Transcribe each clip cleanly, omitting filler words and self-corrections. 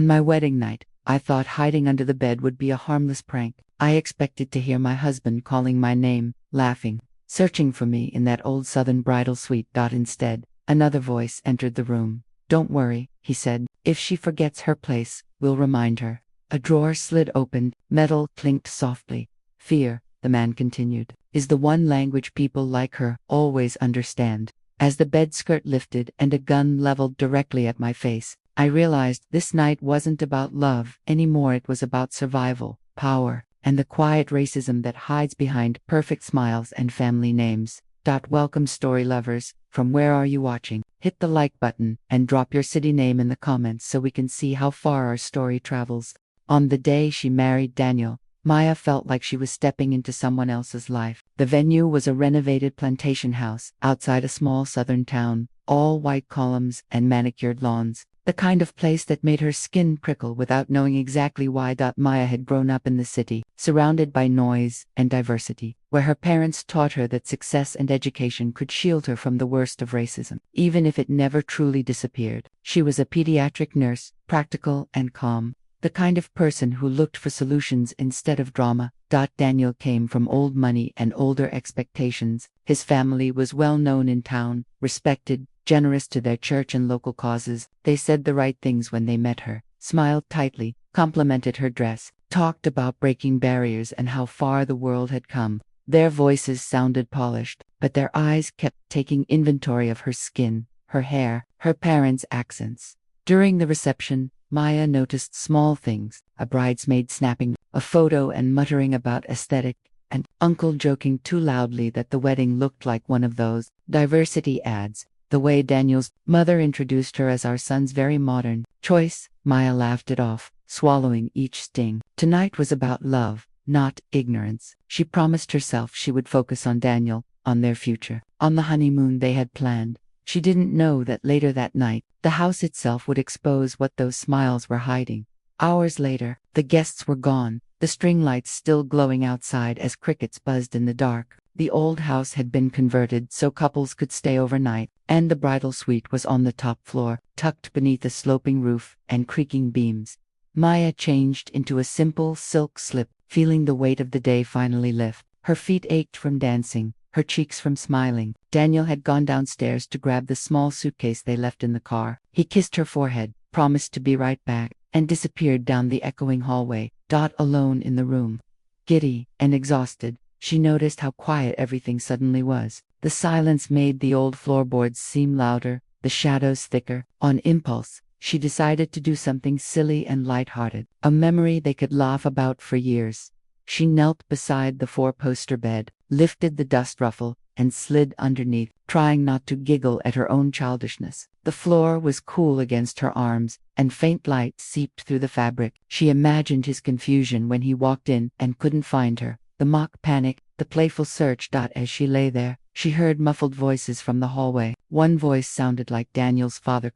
On my wedding night, I thought hiding under the bed would be a harmless prank. I expected to hear my husband calling my name, laughing, searching for me in that old southern bridal suite. Instead, another voice entered the room. "Don't worry," he said. "If she forgets her place, we'll remind her." A drawer slid open, metal clinked softly. "Fear," the man continued, "is the one language people like her always understand." As the bed skirt lifted and a gun leveled directly at my face, I realized this night wasn't about love anymore. It was about survival, power, and the quiet racism that hides behind perfect smiles and family names. Welcome, story lovers. From where are you watching? Hit the like button and drop your city name in the comments so we can see how far our story travels. On the day she married Daniel, Maya felt like she was stepping into someone else's life. The venue was a renovated plantation house outside a small southern town, all white columns and manicured lawns. The kind of place that made her skin prickle without knowing exactly why. Maya had grown up in the city, surrounded by noise and diversity, where her parents taught her that success and education could shield her from the worst of racism, even if it never truly disappeared. She was a pediatric nurse, practical and calm, the kind of person who looked for solutions instead of drama. Daniel came from old money and older expectations. His family was well known in town, respected, generous to their church and local causes. They said the right things when they met her, smiled tightly, complimented her dress, talked about breaking barriers and how far the world had come. Their voices sounded polished, but their eyes kept taking inventory of her skin, her hair, her parents' accents. During the reception, Maya noticed small things: a bridesmaid snapping a photo and muttering about aesthetic, and uncle joking too loudly that the wedding looked like one of those diversity ads. The way Daniel's mother introduced her as our son's very modern choice, Maya laughed it off, swallowing each sting. Tonight was about love, not ignorance. She promised herself she would focus on Daniel, on their future, on the honeymoon they had planned. She didn't know that later that night, the house itself would expose what those smiles were hiding. Hours later, the guests were gone, the string lights still glowing outside as crickets buzzed in the dark. The old house had been converted so couples could stay overnight, and the bridal suite was on the top floor, tucked beneath a sloping roof and creaking beams. Maya changed into a simple silk slip, feeling the weight of the day finally lift. Her feet ached from dancing, her cheeks from smiling. Daniel had gone downstairs to grab the small suitcase they left in the car. He kissed her forehead, promised to be right back, and disappeared down the echoing hallway. Alone in the room, giddy and exhausted, she noticed how quiet everything suddenly was. The silence made the old floorboards seem louder, the shadows thicker. On impulse, she decided to do something silly and lighthearted, a memory they could laugh about for years. She knelt beside the four-poster bed, lifted the dust ruffle, and slid underneath, trying not to giggle at her own childishness. The floor was cool against her arms, and faint light seeped through the fabric. She imagined his confusion when he walked in and couldn't find her, the mock panic, the playful search. As she lay there, she heard muffled voices from the hallway. One voice sounded like Daniel's father,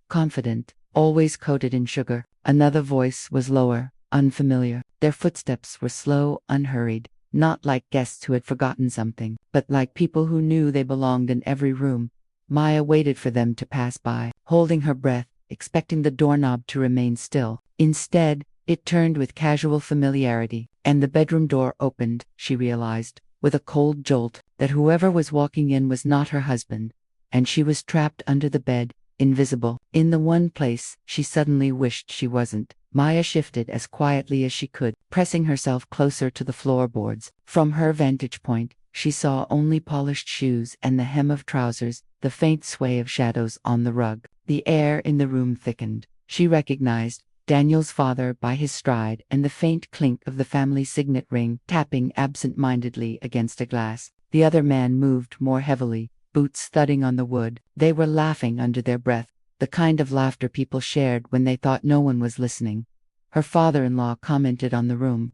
confident, always coated in sugar. Another voice was lower, unfamiliar. Their footsteps were slow, unhurried, not like guests who had forgotten something, but like people who knew they belonged in every room. Maya waited for them to pass by, holding her breath, expecting the doorknob to remain still. Instead, it turned with casual familiarity, and the bedroom door opened. She realized, with a cold jolt, that whoever was walking in was not her husband, and she was trapped under the bed, invisible, in the one place she suddenly wished she wasn't. Maya shifted as quietly as she could, pressing herself closer to the floorboards. From her vantage point, she saw only polished shoes and the hem of trousers, the faint sway of shadows on the rug. The air in the room thickened. She recognized Daniel's father by his stride and the faint clink of the family signet ring tapping absent-mindedly against a glass. The other man moved more heavily, boots thudding on the wood. They were laughing under their breath, the kind of laughter people shared when they thought no one was listening. Her father-in-law commented on the room,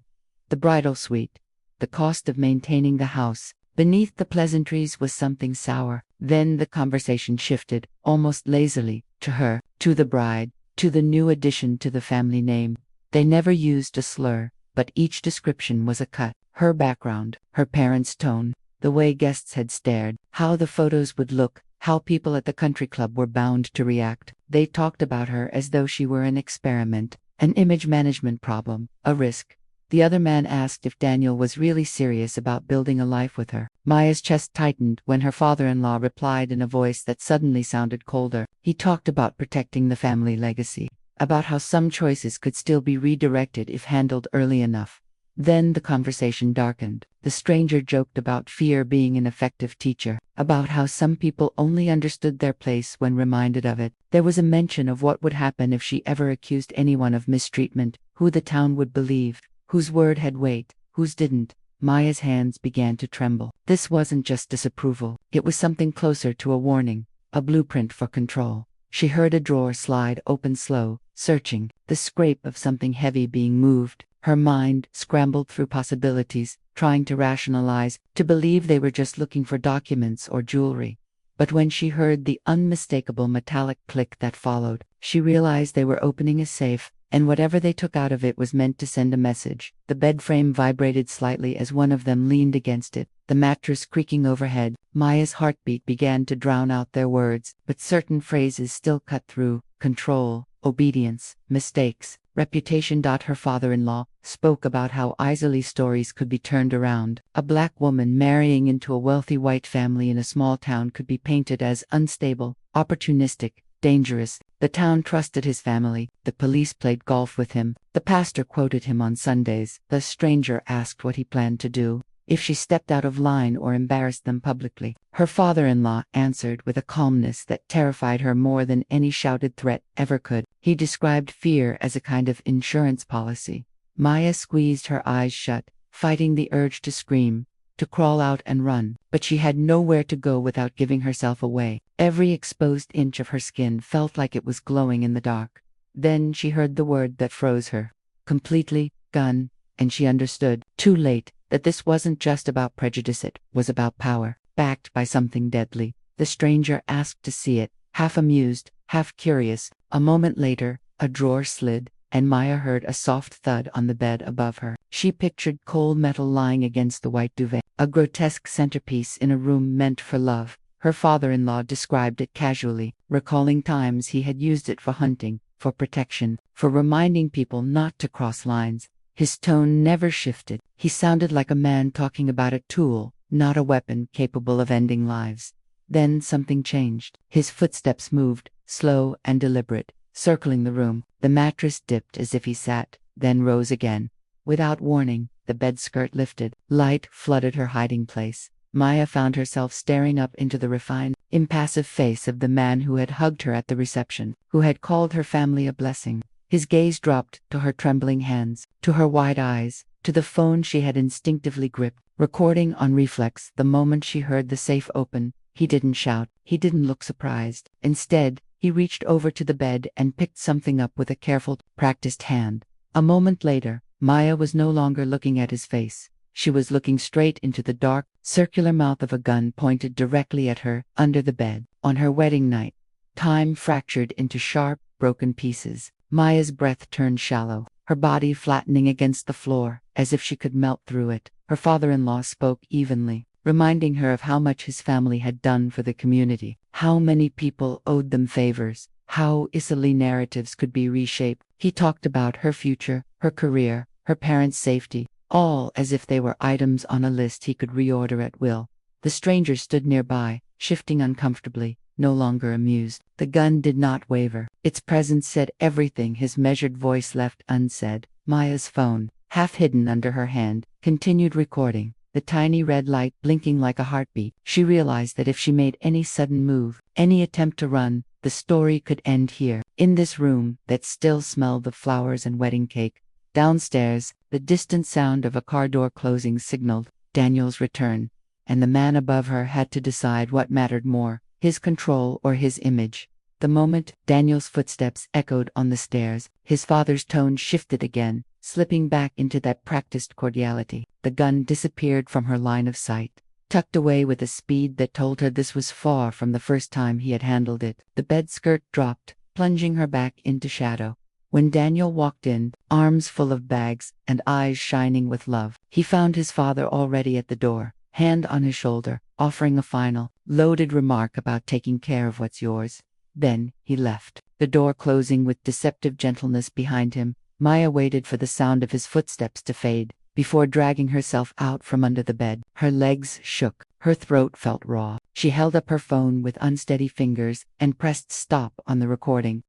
the bridal suite, the cost of maintaining the house. Beneath the pleasantries was something sour. Then the conversation shifted, almost lazily, to her, to the bride, to the new addition to the family name. They never used a slur, but each description was a cut. Her background, her parents' tone, the way guests had stared, how the photos would look. how people at the country club were bound to react. They talked about her as though she were an experiment, an image management problem, a risk. The other man asked if Daniel was really serious about building a life with her. Maya's chest tightened when her father-in-law replied in a voice that suddenly sounded colder. He talked about protecting the family legacy, about how some choices could still be redirected if handled early enough. Then the conversation darkened. The stranger joked about fear being an effective teacher, about how some people only understood their place when reminded of it. There was a mention of what would happen if she ever accused anyone of mistreatment, who the town would believe, whose word had weight, whose didn't. Maya's hands began to tremble. This wasn't just disapproval, it was something closer to a warning, a blueprint for control. She heard a drawer slide open slow, searching, the scrape of something heavy being moved. Her mind scrambled through possibilities, trying to rationalize, to believe they were just looking for documents or jewelry. But when she heard the unmistakable metallic click that followed, she realized they were opening a safe, and whatever they took out of it was meant to send a message. The bed frame vibrated slightly as one of them leaned against it, the mattress creaking overhead. Maya's heartbeat began to drown out their words, but certain phrases still cut through: control, obedience, mistakes, reputation. Her father-in-law spoke about how easily stories could be turned around. A black woman marrying into a wealthy white family in a small town could be painted as unstable, opportunistic, dangerous. The town trusted his family. The police played golf with him. The pastor quoted him on Sundays. The stranger asked what he planned to do if she stepped out of line or embarrassed them publicly. Her father-in-law answered with a calmness that terrified her more than any shouted threat ever could. He described fear as a kind of insurance policy. Maya squeezed her eyes shut, fighting the urge to scream, to crawl out and run, but she had nowhere to go without giving herself away. Every exposed inch of her skin felt like it was glowing in the dark. Then she heard the word that froze her. Completely, gun, and she understood, too late, that this wasn't just about prejudice, it was about power, backed by something deadly. The stranger asked to see it, half amused, half curious. A moment later, a drawer slid, and Maya heard a soft thud on the bed above her. She pictured cold metal lying against the white duvet, a grotesque centerpiece in a room meant for love. Her father-in-law described it casually, recalling times he had used it for hunting, for protection, for reminding people not to cross lines. His tone never shifted. He sounded like a man talking about a tool, not a weapon capable of ending lives. Then something changed. His footsteps moved, slow and deliberate, circling the room. The mattress dipped as if he sat, then rose again. Without warning, the bed skirt lifted. Light flooded her hiding place. Maya found herself staring up into the refined, impassive face of the man who had hugged her at the reception, who had called her family a blessing. His gaze dropped to her trembling hands, to her wide eyes, to the phone she had instinctively gripped, recording on reflex the moment she heard the safe open. He didn't shout, he didn't look surprised. Instead, he reached over to the bed and picked something up with a careful, practiced hand. A moment later, Maya was no longer looking at his face. She was looking straight into the dark, circular mouth of a gun pointed directly at her, under the bed. On her wedding night, time fractured into sharp, broken pieces. Maya's breath turned shallow, her body flattening against the floor, as if she could melt through it. Her father-in-law spoke evenly, reminding her of how much his family had done for the community, how many people owed them favors, how easily narratives could be reshaped. He talked about her future, her career, her parents' safety, all as if they were items on a list he could reorder at will. The stranger stood nearby, shifting uncomfortably, no longer amused. The gun did not waver. Its presence said everything his measured voice left unsaid. Maya's phone, half hidden under her hand, continued recording, the tiny red light blinking like a heartbeat. She realized that if she made any sudden move, any attempt to run, the story could end here, in this room that still smelled of flowers and wedding cake. Downstairs, the distant sound of a car door closing signaled Daniel's return, and the man above her had to decide what mattered more, his control or his image. The moment Daniel's footsteps echoed on the stairs, his father's tone shifted again, slipping back into that practiced cordiality. The gun disappeared from her line of sight, tucked away with a speed that told her this was far from the first time he had handled it. The bed skirt dropped, plunging her back into shadow. When Daniel walked in, arms full of bags and eyes shining with love, he found his father already at the door, hand on his shoulder, offering a final, loaded remark about taking care of what's yours. Then he left, the door closing with deceptive gentleness behind him. Maya waited for the sound of his footsteps to fade, before dragging herself out from under the bed. Her legs shook, her throat felt raw. She held up her phone with unsteady fingers and pressed stop on the recording.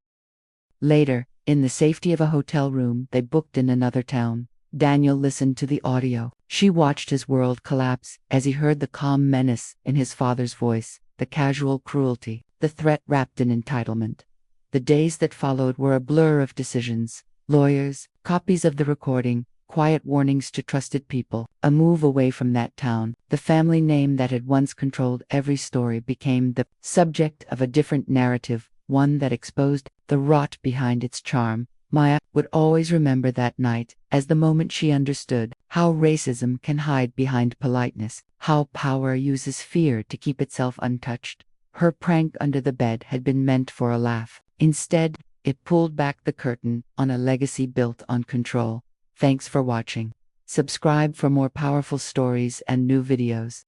Later, in the safety of a hotel room they booked in another town, Daniel listened to the audio. She watched his world collapse as he heard the calm menace in his father's voice, the casual cruelty, the threat wrapped in entitlement. The days that followed were a blur of decisions, lawyers, copies of the recording, quiet warnings to trusted people. A move away from that town, the family name that had once controlled every story, became the subject of a different narrative, one that exposed the rot behind its charm. Maya would always remember that night as the moment she understood how racism can hide behind politeness, how power uses fear to keep itself untouched. Her prank under the bed had been meant for a laugh. Instead, it pulled back the curtain on a legacy built on control. Thanks for watching. Subscribe for more powerful stories and new videos.